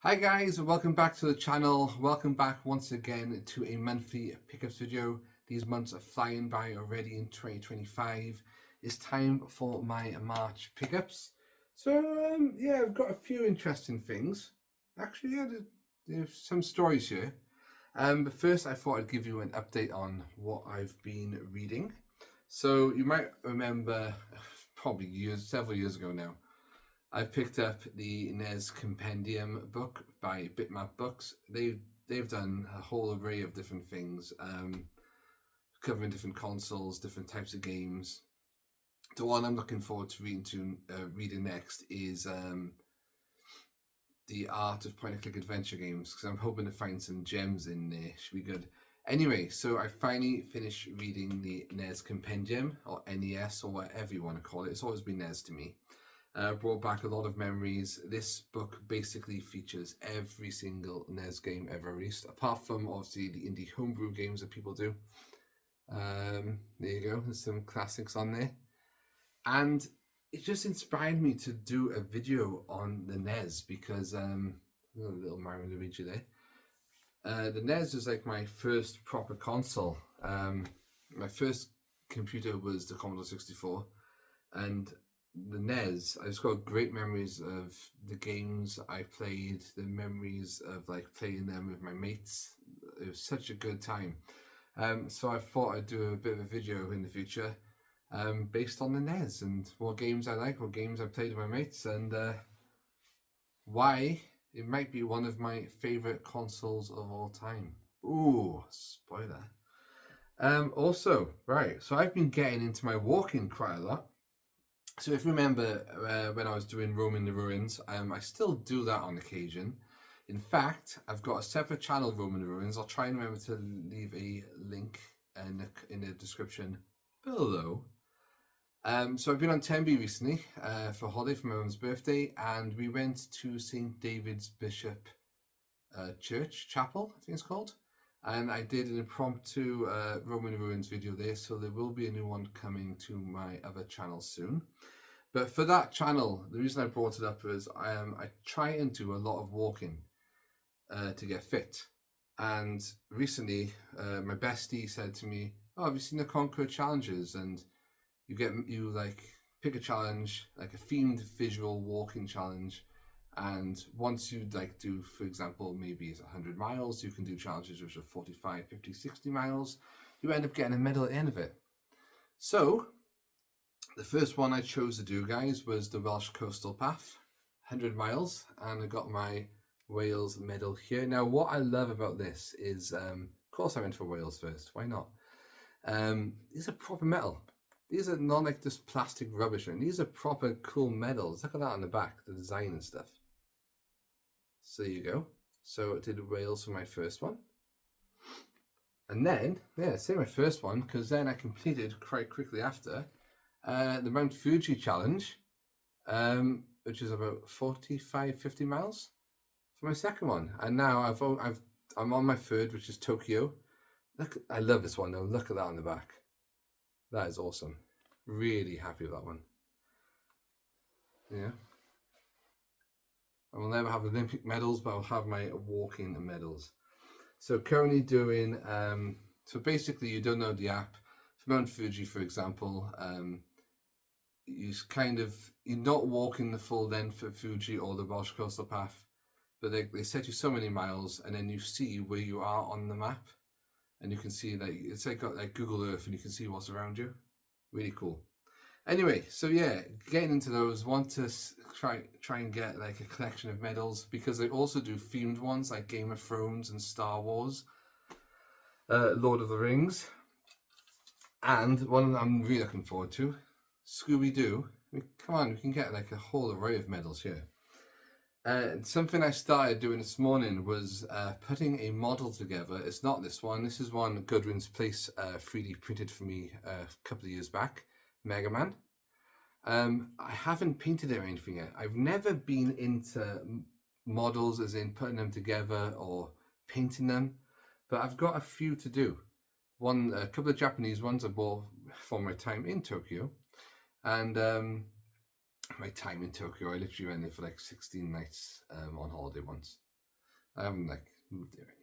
Hi guys, welcome back to the channel. Welcome back once again to a monthly pickups video. These months are flying by already in 2025. It's time for my March pickups. So yeah, I've got a few interesting things. Actually, yeah, there's some stories here. But first I thought I'd give you an update on what I've been reading. So you might remember, probably several years ago now, I've picked up the NES Compendium book by Bitmap Books. They've done a whole array of different things, covering different consoles, different types of games. The one I'm looking forward to reading next is the Art of Point-and-Click Adventure games, because I'm hoping to find some gems in there. Should be good. Anyway, so I finally finished reading the NES Compendium, or NES, or whatever you want to call it. It's always been NES to me. Brought back a lot of memories. This book basically features every single NES game ever released, apart from obviously the indie homebrew games that people do. There you go, there's some classics on there. And it just inspired me to do a video on the NES because, a little Mario Luigi there. The NES was like my first proper console. My first computer was the Commodore 64, and the NES, I just got great memories of the games I played, the memories of like playing them with my mates. It was such a good time. So I thought I'd do a bit of a video in the future based on the NES and what games I like, what games I played with my mates, and why it might be one of my favorite consoles of all time. Ooh, spoiler. Also, right, so I've been getting into my walking quite a lot. So if you remember when I was doing Roaming the Ruins, I still do that on occasion. In fact, I've got a separate channel, Roaming the Ruins. I'll try and remember to leave a link in the description below. So I've been on Tenby recently for a holiday for my mum's birthday, and we went to St. David's Bishop Chapel, I think it's called. And I did an impromptu Roman Ruins video there, so there will be a new one coming to my other channel soon. But for that channel, the reason I brought it up is I try and do a lot of walking to get fit. And recently, my bestie said to me, "Oh, have you seen the Conquer challenges?" And you like pick a challenge, like a themed visual walking challenge. And once you like do, for example, maybe it's 100 miles, you can do challenges which are 45, 50, 60 miles. You end up getting a medal at the end of it. So the first one I chose to do, guys, was the Welsh Coastal Path, 100 miles, and I got my Wales medal here. Now, what I love about this is, of course I went for Wales first, why not? These are proper metal. These are not like just plastic rubbish, and these are proper cool medals. Look at that on the back, the design and stuff. So there you go. So I did Wales for my first one. And then, yeah, say my first one, because then I completed quite quickly after the Mount Fuji challenge, which is about 45, 50 miles for my second one. And now I'm on my third, which is Tokyo. Look, I love this one though. Look at that on the back. That is awesome. Really happy with that one. Yeah. I will never have Olympic medals, but I'll have my walking medals. So currently doing, so basically you don't know the app. For Mount Fuji, for example, you're not walking the full length of Fuji or the Welsh Coastal Path, but they set you so many miles, and then you see where you are on the map, and you can see that it's like got like Google Earth, and you can see what's around you. Really cool. Anyway, so yeah, getting into those, want to try and get like a collection of medals, because they also do themed ones like Game of Thrones and Star Wars, Lord of the Rings, and one I'm really looking forward to, Scooby-Doo. I mean, come on, we can get like a whole array of medals here. Something I started doing this morning was putting a model together. It's not this one. This is one Goodwin's Place 3D printed for me a couple of years back. Mega Man. I haven't painted it or anything yet. I've never been into models as in putting them together or painting them, but I've got a few to do. A couple of Japanese ones I bought for my time in Tokyo, and my time in Tokyo, I literally went there for like 16 nights on holiday once. I haven't like moved it or anything.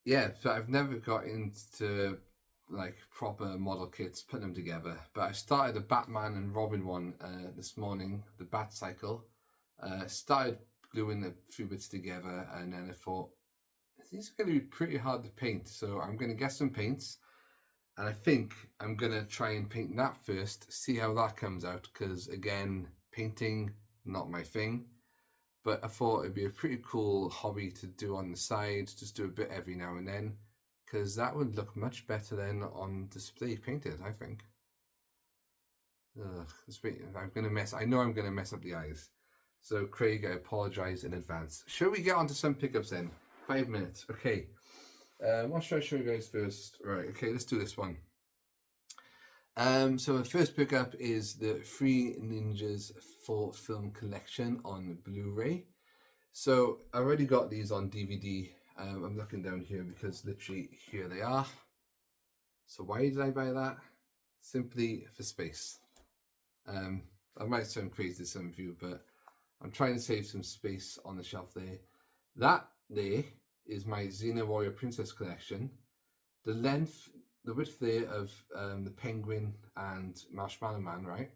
Yeah, so I've never got into like proper model kits, putting them together. But I started a Batman and Robin one this morning, the Bat Cycle. Started gluing a few bits together, and then I thought these are going to be pretty hard to paint. So I'm going to get some paints, and I think I'm going to try and paint that first, see how that comes out. Because again, painting, not my thing. But I thought it'd be a pretty cool hobby to do on the side, just do a bit every now and then, because that would look much better than on display painted, I think. I'm gonna mess. I know I'm gonna mess up the eyes. So Craig, I apologise in advance. Shall we get on to some pickups then? 5 minutes. Okay. What should I show you guys first? Right. Okay. Let's do this one. So the first pickup is the Three Ninjas Full Film Collection on Blu-ray. So I already got these on DVD. I'm looking down here because literally here they are. So why did I buy that? Simply for space. I might sound crazy to some of you, but I'm trying to save some space on the shelf there. That there is my Xena Warrior Princess collection. The width there of the Penguin and Marshmallow Man, right?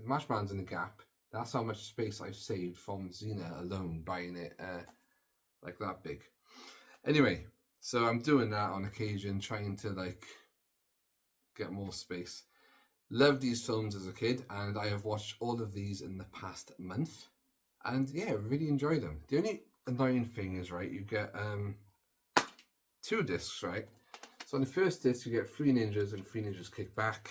Marshmallow's in the gap. That's how much space I've saved from Xena alone, buying it like that big. Anyway, so I'm doing that on occasion, trying to like get more space. Loved these films as a kid, and I have watched all of these in the past month. And yeah, really enjoyed them. The only annoying thing is, right, you get 2 discs, right? So on the first disc, you get Three Ninjas and Three Ninjas Kick Back.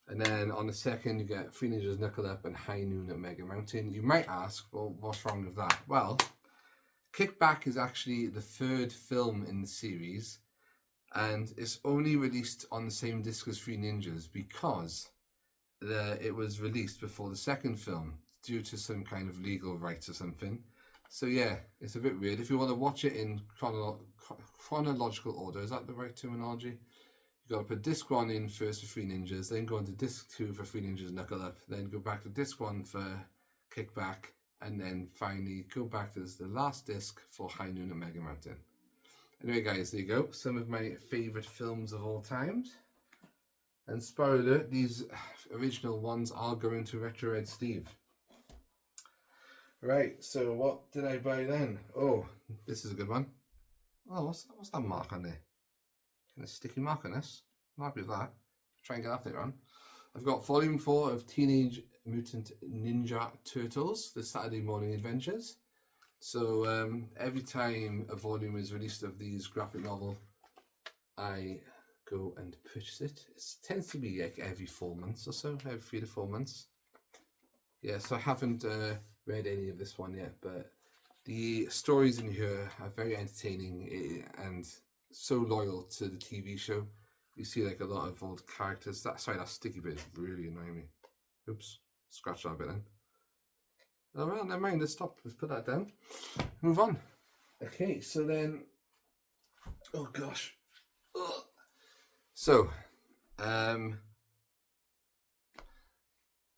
And then on the second, you get Three Ninjas Knuckle Up and High Noon at Mega Mountain. You might ask, well, what's wrong with that? Well, Kick Back is actually the 3rd film in the series, and it's only released on the same disc as Three Ninjas because it was released before the 2nd film due to some kind of legal rights or something. So yeah, it's a bit weird. If you want to watch it in chronological order, is that the right terminology? You got to put disc 1 in first for Three Ninjas, then go into disc 2 for Three Ninjas Knuckle Up, then go back to disc 1 for Kick Back, and then finally go back to the last disc for High Noon at Mega Mountain. Anyway, guys, there you go. Some of my favourite films of all times. And spoiler alert, these original ones are going to Retro Red Steve. Right, so what did I buy then? Oh, this is a good one. Oh, what's that mark on there? Kind of sticky mark on this. I'm happy with that. Try and get that later on. I've got Volume 4 of Teenage Mutant Ninja Turtles, The Saturday Morning Adventures. So every time a volume is released of these graphic novel, I go and purchase it. It tends to be like every 4 months or so, every 3 to 4 months. Yeah, so I haven't read any of this one yet, but the stories in here are very entertaining and so loyal to the TV show. You see like a lot of old characters. That sticky bit is really annoying me. Oops, scratch that bit then. Oh well, never mind, let's stop. Let's put that down. Move on. Okay, so then, oh gosh. Ugh. So,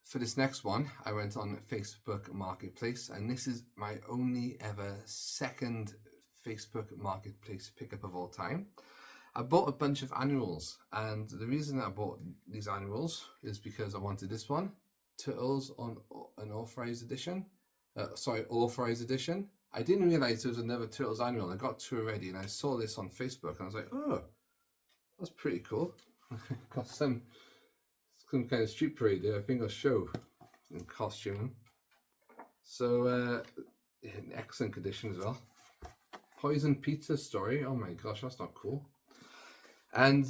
for this next one, I went on Facebook Marketplace, and this is my only ever 2nd Facebook Marketplace pickup of all time. I bought a bunch of annuals, and the reason I bought these annuals is because I wanted this one, Turtles on an Authorized Edition. Authorized Edition. I didn't realize there was another Turtles annual. I got 2 already, and I saw this on Facebook, and I was like, oh, that's pretty cool. Got some kind of street parade there. I think I'll show in costume. So in excellent condition as well. Poison Pizza Story. Oh my gosh, that's not cool. And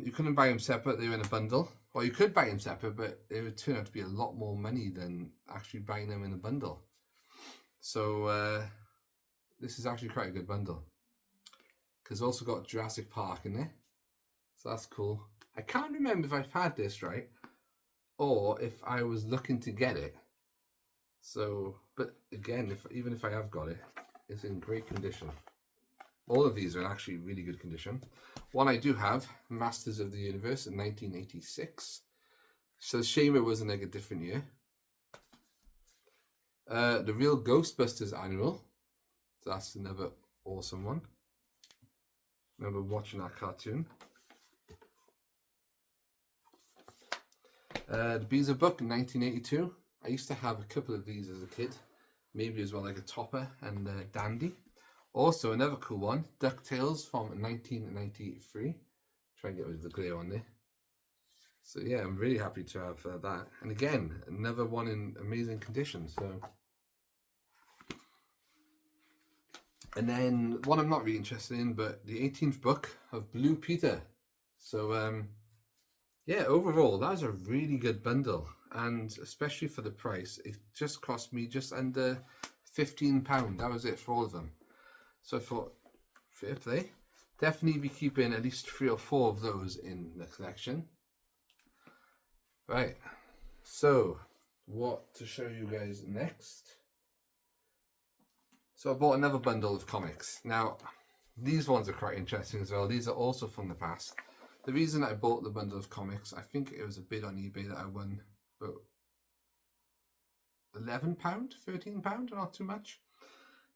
you couldn't buy them separate. They were in a bundle. Well, you could buy them separate, but it would turn out to be a lot more money than actually buying them in a bundle. So this is actually quite a good bundle. Because also got Jurassic Park in there. So that's cool. I can't remember if I've had this, right? Or if I was looking to get it. So, but again, even if I have got it, it's in great condition. All of these are in actually really good condition. One I do have, Masters of the Universe in 1986. So shame it wasn't like a different year. The Real Ghostbusters annual. So that's another awesome one. Remember watching that cartoon. The Beezer book, 1982. I used to have a couple of these as a kid. Maybe as well, like a Topper and Dandy. Also, another cool one, DuckTales from 1993. Try and get rid of the glare on there. So yeah, I'm really happy to have that. And again, another one in amazing condition. So, and then one I'm not really interested in, but the 18th book of Blue Peter. So yeah, overall that was a really good bundle, and especially for the price, it just cost me just under £15. That was it for all of them. So I thought, fair play. Definitely be keeping at least 3 or 4 of those in the collection. Right, so what to show you guys next? So I bought another bundle of comics. Now, these ones are quite interesting as well. These are also from the past. The reason I bought the bundle of comics, I think it was a bid on eBay that I won about £11, £13, not too much.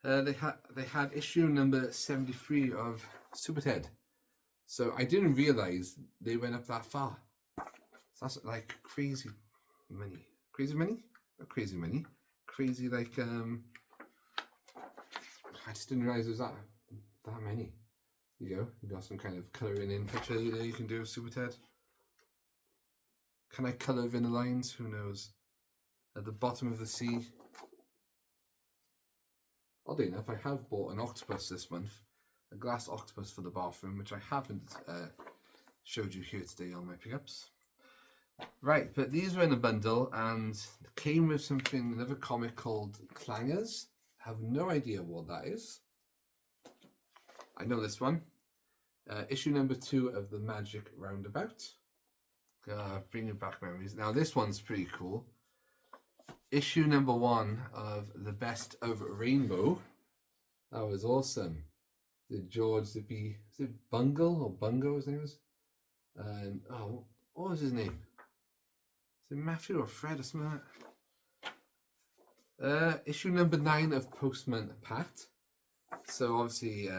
They had issue number 73 of Super Ted. So I didn't realise they went up that far. So that's like crazy money. Crazy money? Not crazy money. Crazy like I just didn't realise there was that many. There you go. You got some kind of colouring in picture there you can do with Super Ted. Can I colour in the lines? Who knows? At the bottom of the sea. Oddly enough, I have bought an octopus this month. A glass octopus for the bathroom, which I haven't showed you here today on my pickups. Right, but these were in a bundle and came with something, another comic called Clangers. I have no idea what that is. I know this one. Issue number 2 of the Magic Roundabout. Bringing back memories. Now this one's pretty cool. Issue number 1 of The Best of Rainbow. That was awesome. The George is it Bungle or Bungo his name is? And what was his name? Is it Matthew or Fred or something like that? Issue number 9 of Postman Pat. So obviously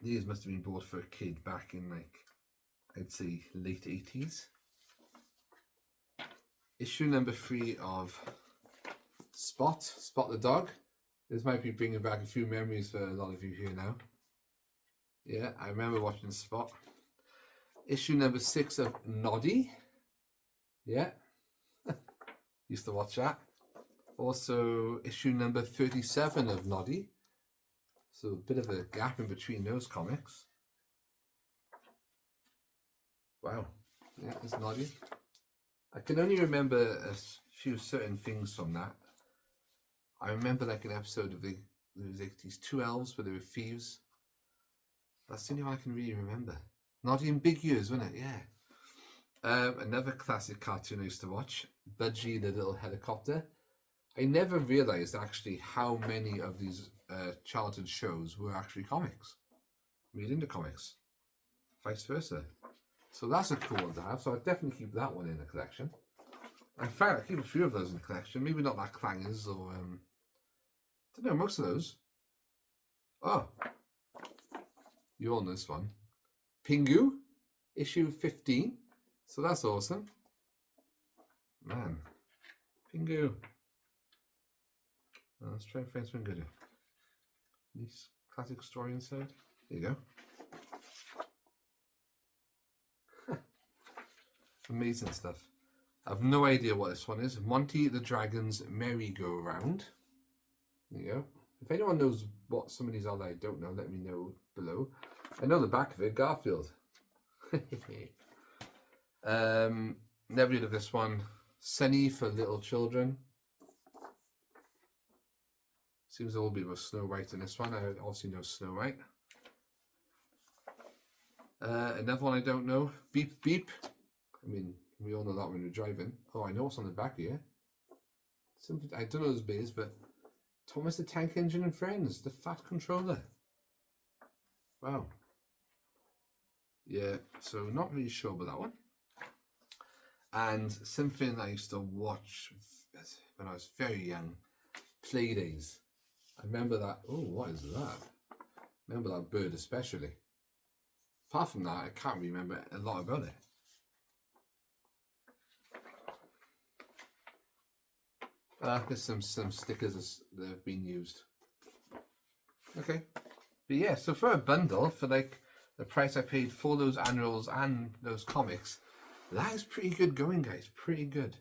these must have been bought for a kid back in like, I'd say late 80s. Issue number 3 of Spot the Dog. This might be bringing back a few memories for a lot of you here now. Yeah, I remember watching Spot. Issue number 6 of Noddy. Yeah, used to watch that. Also, issue number 37 of Noddy. So a bit of a gap in between those comics. Wow, yeah, there's Noddy. I can only remember a few certain things from that. I remember like an episode of there was like these 2 elves where they were thieves. That's the only one I can really remember. Noddy and Big Ears, wasn't it? Yeah. Another classic cartoon I used to watch, Budgie the Little Helicopter. I never realised actually how many of these childhood shows were actually comics, made into comics, vice versa. So that's a cool one to have. So I'd definitely keep that one in the collection. In fact, I keep a few of those in the collection. Maybe not that Clangers or I don't know, most of those. Oh, you all know this one, Pingu, issue 15. So that's awesome. Man, Pingu. Let's try and find something good. Nice classic story inside. There you go. Amazing stuff. I have no idea what this one is. Monty the Dragon's Merry-Go-Round. There you go. If anyone knows what some of these are that I don't know, let me know below. I know the back of it, Garfield. Never heard of this one. Sunny for Little Children. Seems a little bit of Snow White in this one. I obviously know Snow White. Another one I don't know. Beep Beep. I mean, we all know that when we're driving. Oh, I know what's on the back here. Something I don't know those bits, but Thomas the Tank Engine and Friends, the Fat Controller. Wow. Yeah, so not really sure about that one. And something I used to watch when I was very young, Playdays. I remember that. Oh, what is that? Remember that bird especially. Apart from that, I can't remember a lot about it. There's some stickers that have been used. Okay. But yeah, so for a bundle, for like the price I paid for those annuals and those comics, that is pretty good going, guys. Pretty good.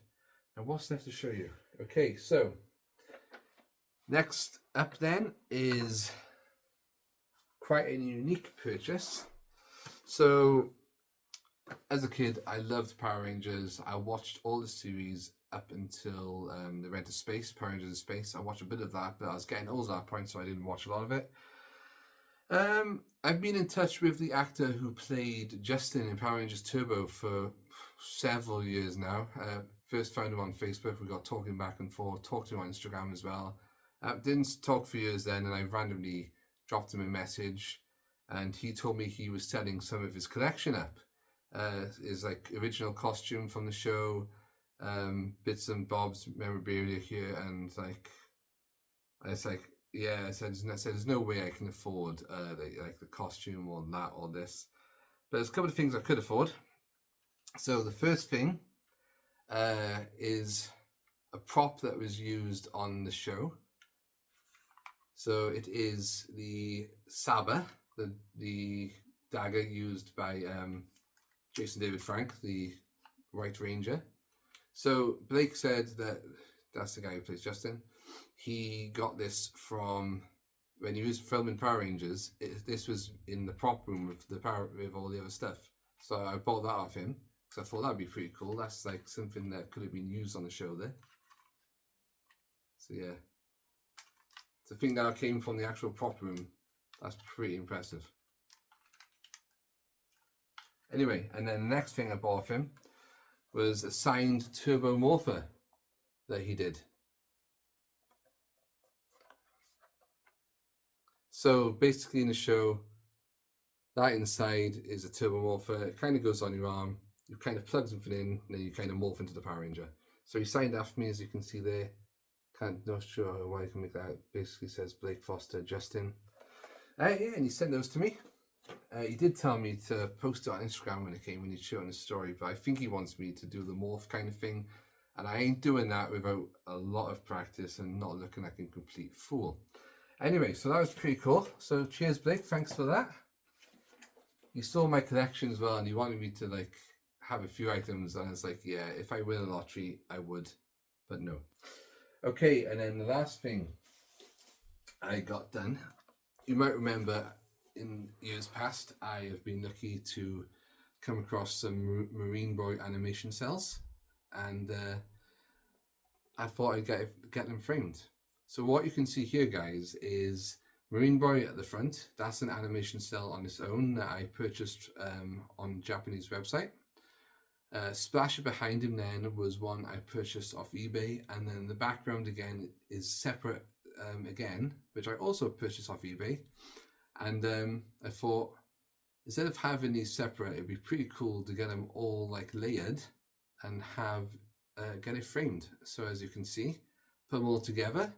And what's left to show you? Okay, so next up then is quite a unique purchase. So as a kid, I loved Power Rangers. I watched all the series up until they went to space, Power Rangers in Space. I watched a bit of that, but I was getting old at that point, so I didn't watch a lot of it. I've been in touch with the actor who played Justin in Power Rangers Turbo for several years now. First found him on Facebook. We got talking back and forth. Talked to him on Instagram as well. Didn't talk for years then, and I randomly dropped him a message, and he told me he was selling some of his collection up. His like original costume from the show, bits and bobs memorabilia here, and like it's like. Yeah, I said there's no way I can afford the costume or that or this, but there's a couple of things I could afford. So the first thing is a prop that was used on the show. So it is the saber, the dagger used by Jason David Frank, the White Ranger. So Blake said that that's the guy who plays Justin. He got this from when he was filming Power Rangers. This was in the prop room with all the other stuff. So I bought that off him because I thought that'd be pretty cool. That's like something that could have been used on the show there. So yeah, the thing that came from the actual prop room. That's pretty impressive. Anyway, and then the next thing I bought off him was a signed Turbo Morpher that he did. So basically in the show, that inside is a Turbo Morpher. It kind of goes on your arm. You kind of plug something in, and then you kind of morph into the Power Ranger. So he signed after me, as you can see there. Not sure why you can make that out. Basically says Blake Foster, Justin. Yeah, and he sent those to me. He did tell me to post it on Instagram when he'd show it in his story, but I think he wants me to do the morph kind of thing. And I ain't doing that without a lot of practice and not looking like a complete fool. Anyway, so that was pretty cool. So cheers, Blake. Thanks for that. You saw my collection as well, and you wanted me to like have a few items, and it's like, yeah, if I win a lottery, I would, but no. Okay, and then the last thing I got done, you might remember in years past, I have been lucky to come across some Marine Boy animation cells, and I thought I'd get them framed. So what you can see here, guys, is Marine Boy at the front. That's an animation cell on its own that I purchased on a Japanese website. Splasher behind him then was one I purchased off eBay, and then the background again is separate again, which I also purchased off eBay. And I thought, instead of having these separate, it'd be pretty cool to get them all like layered and have get it framed. So as you can see, put them all together.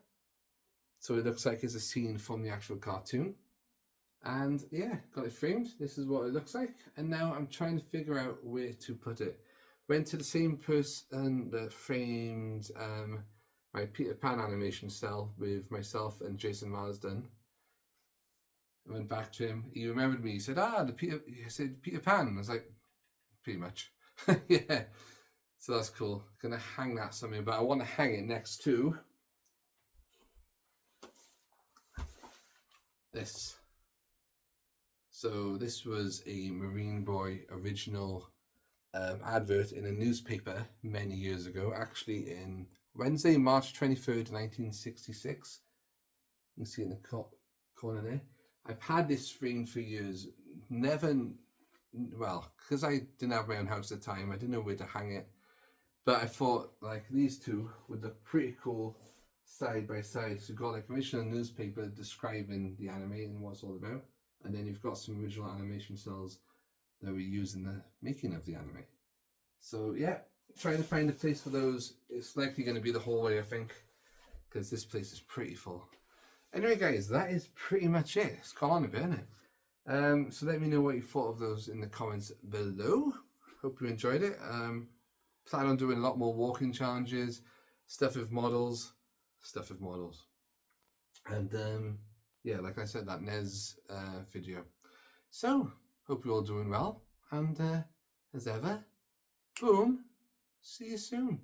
So it looks like it's a scene from the actual cartoon. And yeah, got it framed. This is what it looks like. And now I'm trying to figure out where to put it. Went to the same person that framed my Peter Pan animation cell with myself and Jason Marsden. I went back to him. He remembered me. He said, he said Peter Pan. I was like, pretty much. Yeah. So that's cool. Gonna hang that somewhere, but I want to hang it next to this. So this was a Marine Boy original advert in a newspaper many years ago, actually in Wednesday, March 23rd, 1966. You can see in the corner there. I've had this framed for years. Never, well, because I didn't have my own house at the time, I didn't know where to hang it. But I thought like these two would look pretty cool side by side. So you've got like original newspaper describing the anime and what it's all about. And then you've got some original animation cells that we use in the making of the anime. So yeah, trying to find a place for those. It's likely going to be the hallway, I think, because this place is pretty full. Anyway, guys, that is pretty much it. It's gone on a bit, isn't it? So let me know what you thought of those in the comments below. Hope you enjoyed it. Plan on doing a lot more walking challenges, stuff with models, and yeah, like I said, that NES video. So hope you're all doing well, and as ever, boom, see you soon.